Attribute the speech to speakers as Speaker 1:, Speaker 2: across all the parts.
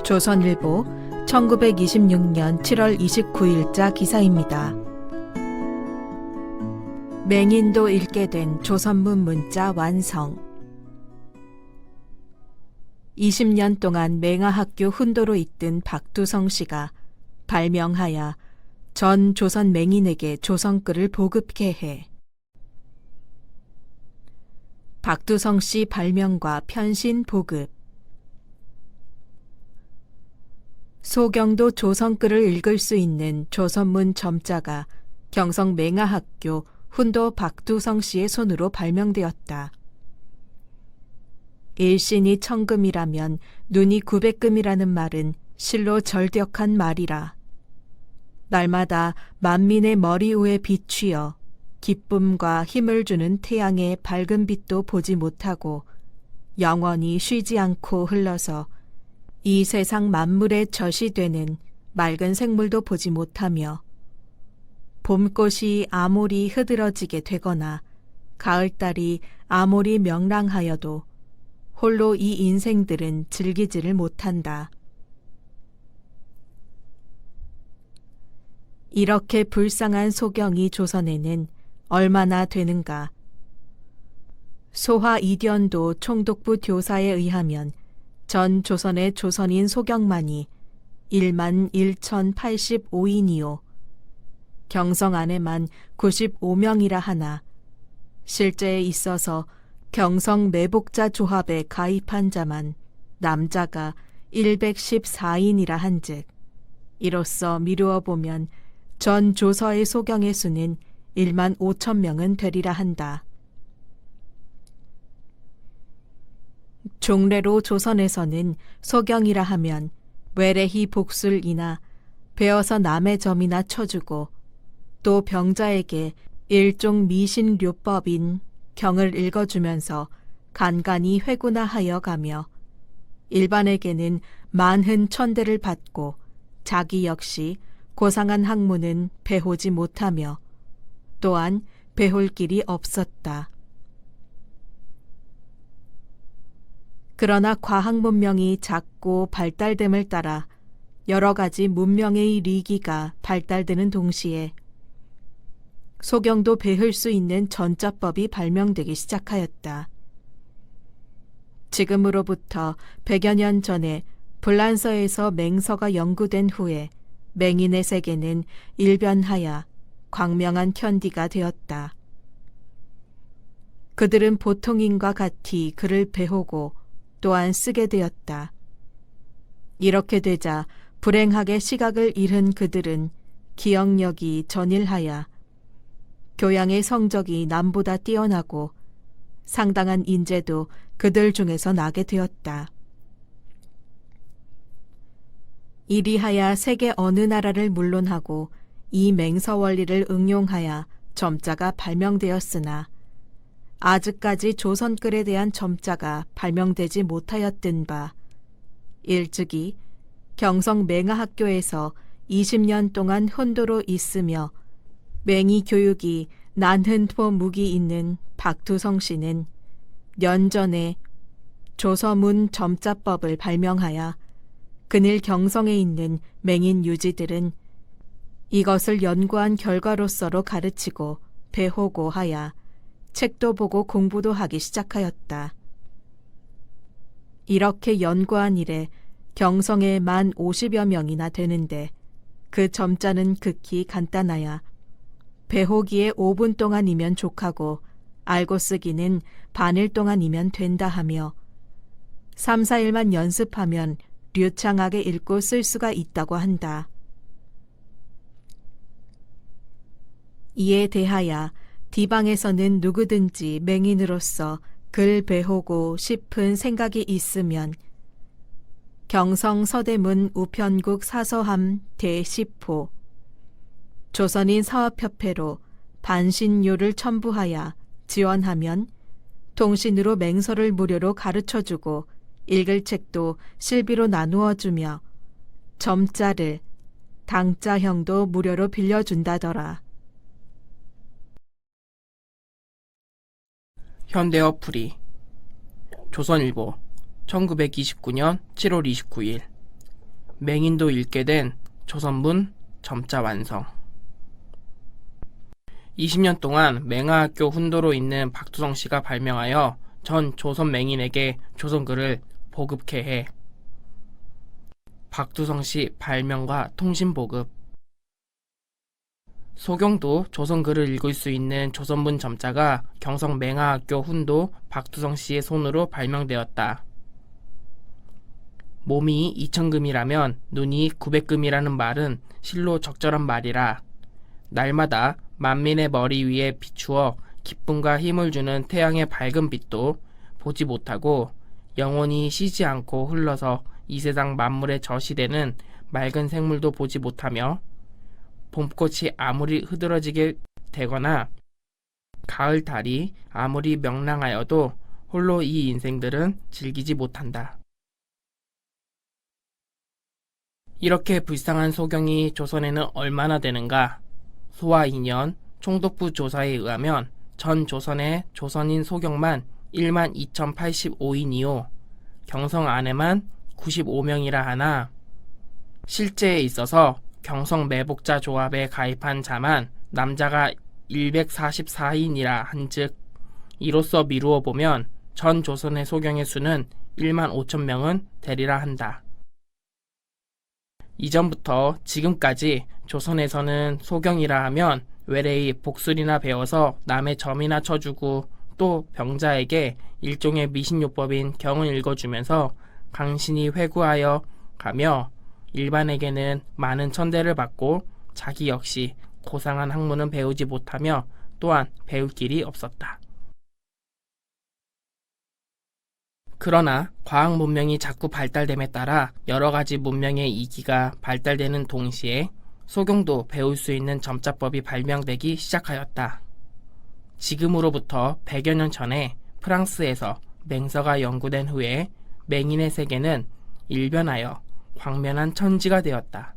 Speaker 1: 조선일보 1926년 7월 29일자 기사입니다. 맹인도 읽게 된 조선문 문자 완성. 20년 동안 맹하학교 훈도로 있던 박두성 씨가 발명하여 전 조선 맹인에게 조선글을 보급케 해. 박두성 씨 발명과 편신 보급. 소경도 조선글을 읽을 수 있는 조선문 점자가 경성 맹하학교 훈도 박두성 씨의 손으로 발명되었다. 일신이 천금이라면 눈이 900금이라는 말은 실로 절벽한 말이라. 날마다 만민의 머리 위에 비추어 기쁨과 힘을 주는 태양의 밝은 빛도 보지 못하고 영원히 쉬지 않고 흘러서 이 세상 만물의 젖이 되는 맑은 생물도 보지 못하며 봄꽃이 아무리 흐드러지게 되거나 가을달이 아무리 명랑하여도 홀로 이 인생들은 즐기지를 못한다. 이렇게 불쌍한 소경이 조선에는 얼마나 되는가. 소화 이견도 총독부 교사에 의하면 전 조선의 조선인 소경만이 11,085인이요. 경성 안에만 95명이라 하나 실제에 있어서 경성 매복자 조합에 가입한 자만 남자가 114인이라 한즉 이로써 미루어 보면 전 조서의 소경의 수는 1만 5천 명은 되리라 한다. 종래로 조선에서는 소경이라 하면 외래히 복술이나 베어서 남의 점이나 쳐주고 또 병자에게 일종 미신료법인 경을 읽어주면서 간간히 회구나 하여 가며 일반에게는 만흔 천대를 받고 자기 역시 고상한 학문은 배우지 못하며 또한 배울 길이 없었다. 그러나 과학 문명이 작고 발달됨을 따라 여러 가지 문명의 리기가 발달되는 동시에 소경도 배울 수 있는 전자법이 발명되기 시작하였다. 지금으로부터 100여 년 전에 불란서에서 맹서가 연구된 후에 맹인의 세계는 일변하여 광명한 현디가 되었다. 그들은 보통인과 같이 글을 배우고 또한 쓰게 되었다. 이렇게 되자 불행하게 시각을 잃은 그들은 기억력이 전일하여 교양의 성적이 남보다 뛰어나고 상당한 인재도 그들 중에서 나게 되었다. 이리하여 세계 어느 나라를 물론하고 이 맹서 원리를 응용하여 점자가 발명되었으나 아직까지 조선글에 대한 점자가 발명되지 못하였던 바 일찍이 경성 맹하학교에서 20년 동안 훈도로 있으며 맹의 교육이 난흔토 무기 있는 박두성 씨는 연전에 조서문 점자법을 발명하여 그늘 경성에 있는 맹인 유지들은 이것을 연구한 결과로서로 가르치고 배우고 하여 책도 보고 공부도 하기 시작하였다. 이렇게 연구한 이래 경성에 만 50여 명이나 되는데 그 점자는 극히 간단하여 배우기에 5분 동안이면 족하고 알고 쓰기는 반일 동안이면 된다 하며 3, 4일만 연습하면 류창하게 읽고 쓸 수가 있다고 한다. 이에 대하여 디방에서는 누구든지 맹인으로서 글 배우고 싶은 생각이 있으면 경성 서대문 우편국 사서함 대10호 조선인 사업협회로 반신료를 첨부하여 지원하면 통신으로 맹서를 무료로 가르쳐주고 읽을 책도 실비로 나누어주며 점자를 당자형도 무료로 빌려준다더라.
Speaker 2: 현대어풀이 조선일보 1929년 7월 29일 맹인도 읽게 된 조선문 점자 완성. 20년 동안 맹하학교 훈도로 있는 박두성 씨가 발명하여 전 조선 맹인에게 조선글을 보급케 해. 박두성 씨 발명과 통신 보급. 소경도 조선글을 읽을 수 있는 조선문 점자가 경성 맹하학교 훈도 박두성 씨의 손으로 발명되었다. 몸이 2000금이라면 눈이 900금이라는 말은 실로 적절한 말이라. 날마다 만민의 머리 위에 비추어 기쁨과 힘을 주는 태양의 밝은 빛도 보지 못하고 영원히 쉬지 않고 흘러서 이 세상 만물에 젖이 되는 맑은 생물도 보지 못하며 봄꽃이 아무리 흐드러지게 되거나 가을 달이 아무리 명랑하여도 홀로 이 인생들은 즐기지 못한다. 이렇게 불쌍한 소경이 조선에는 얼마나 되는가? 소와 인연 총독부 조사에 의하면 전 조선의 조선인 소경만 12,085인이요. 경성 안에만 95명이라 하나 실제에 있어서 경성 매복자 조합에 가입한 자만 남자가 144인이라 한즉 이로써 미루어 보면 전 조선의 소경의 수는 15,000명은 되리라 한다. 이전부터 지금까지 조선에서는 소경이라 하면 외래의 복술이나 배워서 남의 점이나 쳐주고 또 병자에게 일종의 미신요법인 경을 읽어주면서 강신이 회구하여 가며 일반에게는 많은 천대를 받고 자기 역시 고상한 학문은 배우지 못하며 또한 배울 길이 없었다. 그러나 과학 문명이 자꾸 발달됨에 따라 여러 가지 문명의 이기가 발달되는 동시에 소경도 배울 수 있는 점자법이 발명되기 시작하였다. 지금으로부터 100여 년 전에 프랑스에서 맹서가 연구된 후에 맹인의 세계는 일변하여 광면한 천지가 되었다.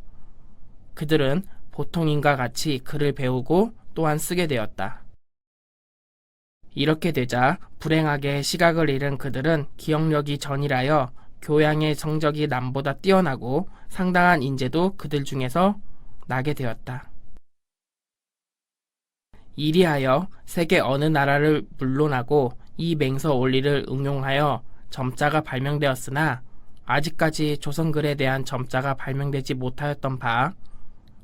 Speaker 2: 그들은 보통인과 같이 글을 배우고 또한 쓰게 되었다. 이렇게 되자 불행하게 시각을 잃은 그들은 기억력이 전이라여 교양의 성적이 남보다 뛰어나고 상당한 인재도 그들 중에서 나게 되었다. 이리하여 세계 어느 나라를 물론하고 이 맹서 원리를 응용하여 점자가 발명되었으나 아직까지 조선글에 대한 점자가 발명되지 못하였던 바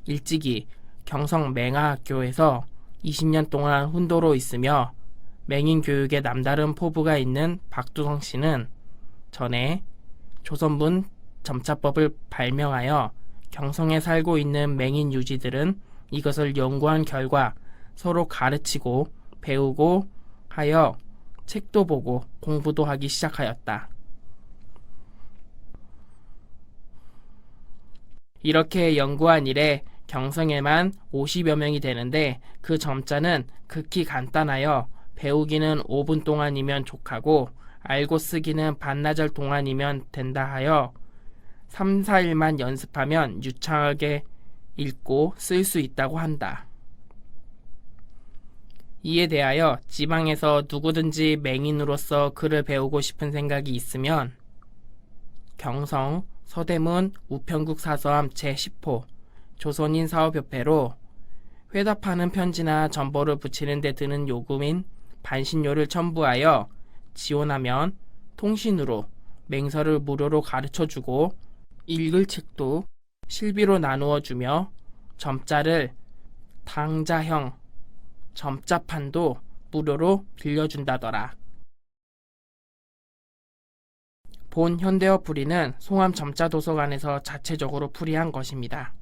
Speaker 2: 일찍이 경성 맹하학교에서 20년 동안 훈도로 있으며 맹인 교육에 남다른 포부가 있는 박두성 씨는 전에 조선문 점자법을 발명하여 경성에 살고 있는 맹인 유지들은 이것을 연구한 결과 서로 가르치고 배우고 하여 책도 보고 공부도 하기 시작하였다. 이렇게 연구한 이래 경성에만 50여 명이 되는데 그 점자는 극히 간단하여 배우기는 5분 동안이면 족하고 알고 쓰기는 반나절 동안이면 된다 하여 3, 4일만 연습하면 유창하게 읽고 쓸 수 있다고 한다. 이에 대하여 지방에서 누구든지 맹인으로서 글을 배우고 싶은 생각이 있으면 경성 서대문 우편국 사서함 제10호 조선인 사업협회로 회답하는 편지나 전보를 붙이는 데 드는 요금인 반신료를 첨부하여 지원하면 통신으로 맹서를 무료로 가르쳐주고 읽을 책도 실비로 나누어 주며 점자를 당자형 점자판도 무료로 빌려준다더라. 본 현대어 풀이는 송암 점자도서관에서 자체적으로 풀이한 것입니다.